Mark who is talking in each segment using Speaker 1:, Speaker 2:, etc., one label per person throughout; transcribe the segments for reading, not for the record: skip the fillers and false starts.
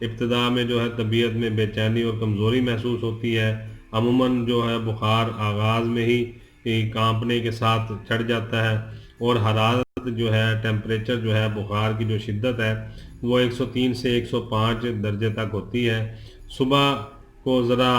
Speaker 1: ابتدا میں جو ہے طبیعت میں بے چینی اور کمزوری محسوس ہوتی ہے، عموماً جو ہے بخار آغاز میں ہی کانپنے کے ساتھ چڑھ جاتا ہے، اور حرارت جو ہے ٹیمپریچر جو ہے بخار کی جو شدت ہے وہ 103 سے 105 درجے تک ہوتی ہے۔ صبح کو ذرا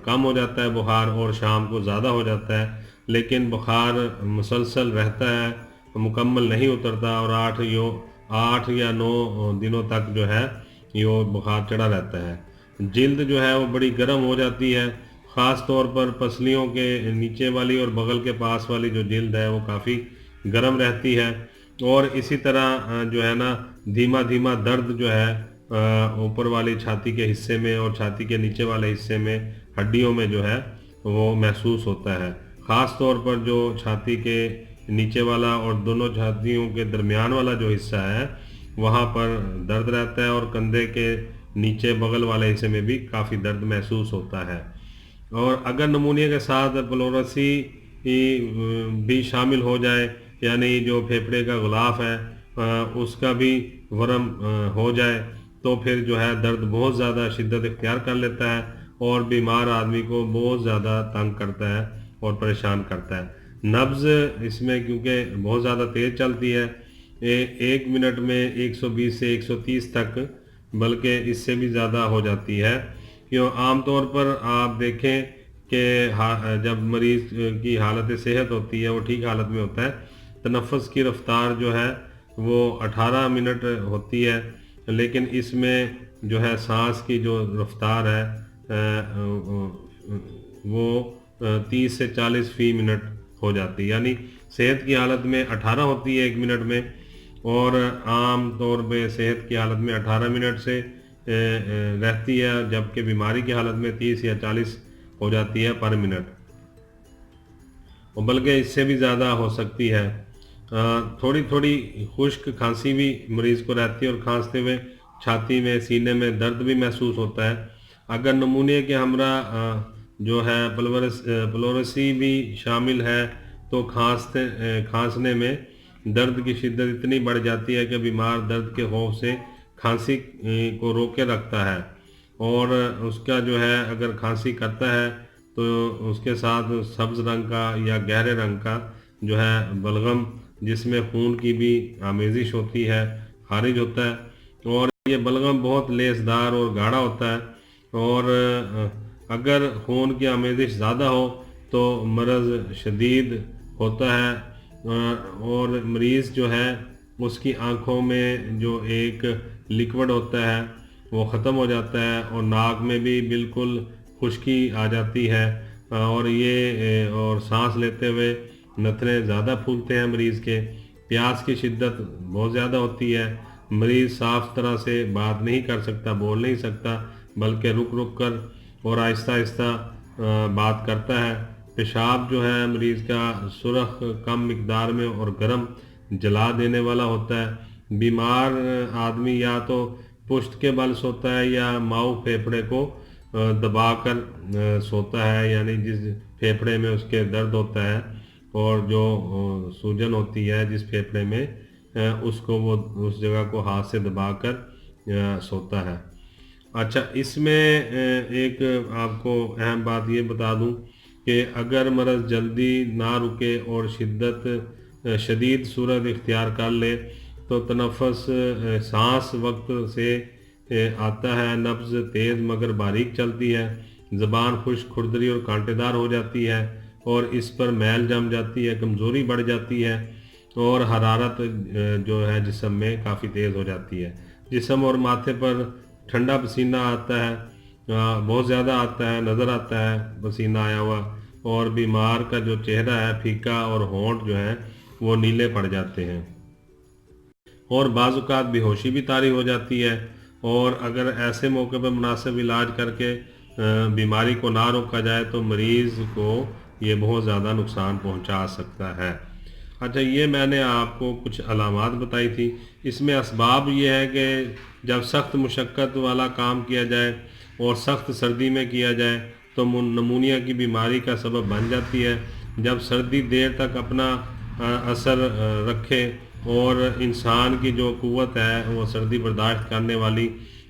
Speaker 1: کم ہو جاتا ہے بخار اور شام کو زیادہ ہو جاتا ہے، لیکن بخار مسلسل رہتا ہے، مکمل نہیں اترتا، اور 8 یا 9 دنوں تک جو ہے یہ بخار چڑھا رہتا ہے۔ جلد جو ہے وہ بڑی گرم ہو جاتی ہے، خاص طور پر پسلیوں کے نیچے والی اور بغل کے پاس والی جو جلد ہے وہ کافی گرم رہتی ہے، اور اسی طرح جو ہے نا دھیما دھیما درد جو ہے اوپر والی چھاتی کے حصے میں اور چھاتی کے نیچے والے حصے میں ہڈیوں میں جو ہے وہ محسوس ہوتا ہے، خاص طور پر جو چھاتی کے نیچے والا اور دونوں چھاتیوں کے درمیان والا جو حصہ ہے وہاں پر درد رہتا ہے، اور کندھے کے نیچے بغل والے حصے میں بھی کافی درد محسوس ہوتا ہے۔ اور اگر نمونیا کے ساتھ پلورسی بھی شامل ہو جائے، یعنی جو پھیپھڑے کا غلاف ہے اس کا بھی ورم ہو جائے، تو پھر جو ہے درد بہت زیادہ شدت اختیار کر لیتا ہے اور بیمار آدمی کو بہت زیادہ تنگ کرتا ہے اور پریشان کرتا ہے۔ نبض اس میں کیونکہ بہت زیادہ تیز چلتی ہے، 1 منٹ میں 120 سے 130 تک، بلکہ اس سے بھی زیادہ ہو جاتی ہے۔ کیوں عام طور پر آپ دیکھیں کہ جب مریض کی حالت صحت ہوتی ہے، وہ ٹھیک حالت میں ہوتا ہے، تنفس کی رفتار جو ہے وہ 18 منٹ ہوتی ہے، لیکن اس میں جو ہے سانس کی جو رفتار ہے وہ 30 سے 40 فی منٹ ہو جاتی ہے، یعنی صحت کی حالت میں 18 ہوتی ہے 1 منٹ میں، اور عام طور پہ صحت کی حالت میں 18 منٹ سے رہتی ہے، جبکہ بیماری کی حالت میں 30 یا 40 ہو جاتی ہے پر منٹ، اور بلکہ اس سے بھی زیادہ ہو سکتی ہے۔ تھوڑی تھوڑی خشک کھانسی بھی مریض کو رہتی ہے، اور کھانستے ہوئے چھاتی میں سینے میں درد بھی محسوس ہوتا ہے۔ اگر نمونے کے ہمراہ جو ہے پلورسی بھی شامل ہے تو کھانسنے میں درد کی شدت اتنی بڑھ جاتی ہے کہ بیمار درد کے خوف سے کھانسی کو روکے رکھتا ہے، اور اس کا جو ہے اگر کھانسی کرتا ہے تو اس کے ساتھ سبز رنگ کا یا گہرے رنگ کا جو ہے بلغم، جس میں خون کی بھی آمیزش ہوتی ہے، خارج ہوتا ہے، اور یہ بلغم بہت لیسدار اور گاڑھا ہوتا ہے، اور اگر خون کی آمیزش زیادہ ہو تو مرض شدید ہوتا ہے، اور مریض جو ہے اس کی آنکھوں میں جو ایک لیکوڈ ہوتا ہے وہ ختم ہو جاتا ہے، اور ناک میں بھی بالکل خشکی آ جاتی ہے، اور سانس لیتے ہوئے نتنے زیادہ پھولتے ہیں مریض کے، پیاس کی شدت بہت زیادہ ہوتی ہے، مریض صاف طرح سے بات نہیں کر سکتا، بول نہیں سکتا، بلکہ رک رک کر اور آہستہ آہستہ بات کرتا ہے۔ پیشاب جو ہے مریض کا سرخ، کم مقدار میں اور گرم، جلا دینے والا ہوتا ہے۔ بیمار آدمی یا تو پشت کے بل سوتا ہے یا ماؤ پھیپھڑے کو دبا کر سوتا ہے، یعنی جس پھیپھڑے میں اس کے درد ہوتا ہے اور جو سوجن ہوتی ہے جس پھیپھڑے میں، اس کو وہ اس جگہ کو ہاتھ سے دبا کر سوتا ہے۔ اچھا، اس میں ایک آپ کو اہم بات یہ بتا دوں کہ اگر مرض جلدی نہ رکے اور شدید صورت اختیار کر لے تو تنفس سانس وقت سے آتا ہے، نبض تیز مگر باریک چلتی ہے، زبان خشک، کھردری اور کانٹے دار ہو جاتی ہے، اور اس پر میل جم جاتی ہے، کمزوری بڑھ جاتی ہے، اور حرارت جو ہے جسم میں کافی تیز ہو جاتی ہے، جسم اور ماتھے پر ٹھنڈا پسینہ آتا ہے، بہت زیادہ آتا ہے، نظر آتا ہے پسینہ آیا ہوا، اور بیمار کا جو چہرہ ہے پھیکا اور ہونٹ جو ہے وہ نیلے پڑ جاتے ہیں، اور بعض اوقات بے ہوشی بھی طاری ہو جاتی ہے، اور اگر ایسے موقع پر مناسب علاج کر کے بیماری کو نہ روکا جائے تو مریض کو یہ بہت زیادہ نقصان پہنچا سکتا ہے۔ اچھا، یہ میں نے آپ کو کچھ علامات بتائی تھی، اس میں اسباب یہ ہے کہ جب سخت مشقت والا کام کیا جائے اور سخت سردی میں کیا جائے تو نمونیا کی بیماری کا سبب بن جاتی ہے۔ جب سردی دیر تک اپنا اثر رکھے اور انسان کی جو قوت ہے وہ سردی برداشت کرنے والی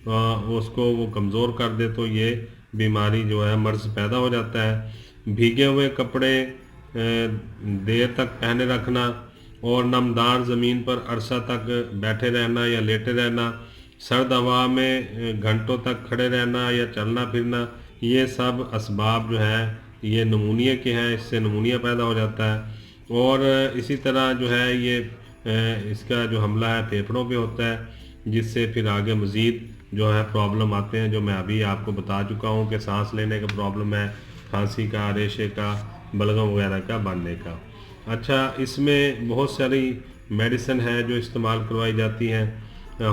Speaker 1: اس کو وہ کمزور کر دے تو یہ بیماری جو ہے مرض پیدا ہو جاتا ہے۔ بھیگے ہوئے کپڑے دیر تک پہنے رکھنا اور نمدار زمین پر عرصہ تک بیٹھے رہنا یا لیٹے رہنا، سرد ہوا میں گھنٹوں تک کھڑے رہنا یا چلنا پھرنا، یہ سب اسباب جو ہیں یہ نمونیا کے ہیں، اس سے نمونیا پیدا ہو جاتا ہے۔ اور اسی طرح جو ہے یہ اس کا جو حملہ ہے پھیپھڑوں پہ ہوتا ہے، جس سے پھر آگے مزید جو ہے پرابلم آتے ہیں، جو میں ابھی آپ کو بتا چکا ہوں کہ سانس لینے کا پرابلم ہے، کھانسی کا، ریشے کا، بلغم وغیرہ کا بننے کا۔ اچھا، اس میں بہت ساری میڈیسن ہے جو استعمال کروائی جاتی ہیں،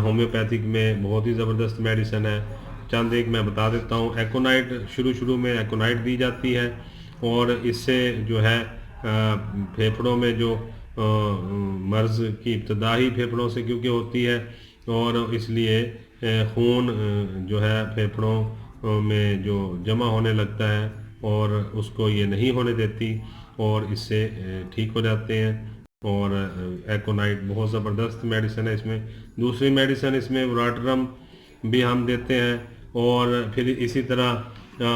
Speaker 1: ہومیوپیتھک میں بہت ہی زبردست میڈیسن ہے، چند ایک میں بتا دیتا ہوں۔ ایکونائٹ شروع میں ایکونائٹ دی جاتی ہے، اور اس سے جو ہے پھیپھڑوں میں جو مرض کی ابتدا ہی پھیپھڑوں سے کیونکہ ہوتی ہے، اور اس لیے خون جو ہے پھیپھڑوں میں جو جمع ہونے لگتا ہے اور اس کو یہ نہیں ہونے دیتی، اور اس سے ٹھیک ہو جاتے ہیں۔ اور ایکونائٹ بہت زبردست میڈیسن ہے۔ اس میں دوسری میڈیسن اس میں وراٹرم بھی ہم دیتے ہیں، اور پھر اسی طرح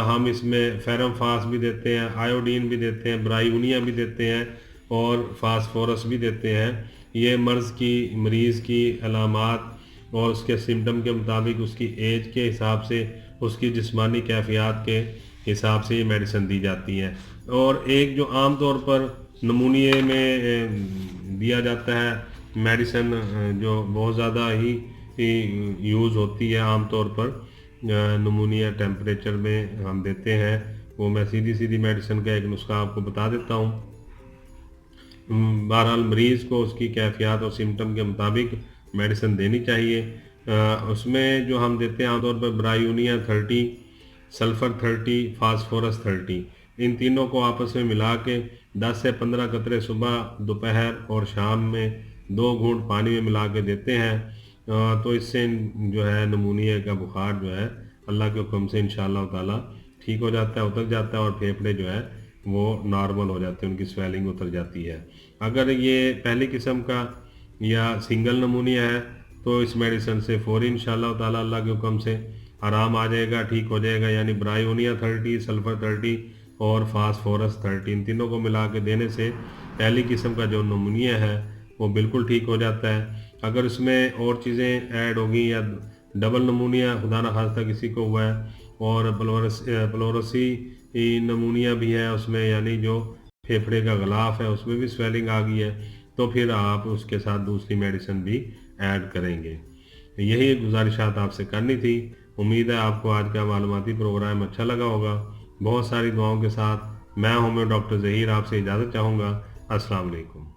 Speaker 1: ہم اس میں فیرم فاس بھی دیتے ہیں، آیوڈین بھی دیتے ہیں، برائیونیا بھی دیتے ہیں، اور فاسفورس بھی دیتے ہیں۔ یہ مرض کی مریض کی علامات اور اس کے سمٹم کے مطابق، اس کی ایج کے حساب سے، اس کی جسمانی کیفیات کے حساب سے یہ میڈیسن دی جاتی ہے۔ اور ایک جو عام طور پر نمونیے میں دیا جاتا ہے میڈیسن، جو بہت زیادہ ہی یوز ہوتی ہے عام طور پر نمونیا ٹیمپریچر میں ہم دیتے ہیں، وہ میں سیدھی میڈیسن کا ایک نسخہ آپ کو بتا دیتا ہوں۔ بہرحال مریض کو اس کی کیفیات اور سمٹم کے مطابق میڈیسن دینی چاہیے۔ اس میں جو ہم دیتے ہیں عام طور پر برائیونیا 30، سلفر 30، فاسفورس 30، ان تینوں کو آپس میں ملا کے 10 سے 15 قطرے صبح، دوپہر اور شام میں 2 گھونٹ پانی میں ملا کے دیتے ہیں، تو اس سے جو ہے نمونیا کا بخار جو ہے اللہ کے حکم سے انشاءاللہ تعالی ٹھیک ہو جاتا ہے، اتر جاتا ہے، اور پھیپھڑے جو ہے وہ نارمل ہو جاتے ہیں، ان کی سویلنگ اتر جاتی ہے۔ اگر یہ پہلی قسم کا یا سنگل نمونیا ہے تو اس میڈیسن سے فوری انشاءاللہ تعالی اللہ کے حکم سے آرام آ جائے گا، ٹھیک ہو جائے گا۔ یعنی برائیونیا 30، سلفر 30 اور فاسفورس 30، ان تینوں کو ملا کے دینے سے پہلی قسم کا جو نمونیا ہے وہ بالکل ٹھیک ہو جاتا ہے۔ اگر اس میں اور چیزیں ایڈ ہوگی یا ڈبل نمونیا خدا نخواستہ کسی کو ہوا ہے، اور پلورسی نمونیا بھی ہے اس میں، یعنی جو پھیپھڑے کا غلاف ہے اس میں بھی سویلنگ آ گئی ہے، تو پھر آپ اس کے ساتھ دوسری میڈیسن بھی ایڈ کریں گے۔ یہی گزارشات آپ سے کرنی تھی۔ امید ہے آپ کو آج کا معلوماتی پروگرام اچھا لگا ہوگا۔ بہت ساری دعاؤں کے ساتھ میں ڈاکٹر ظہیر آپ سے اجازت چاہوں گا۔ السلام علیکم۔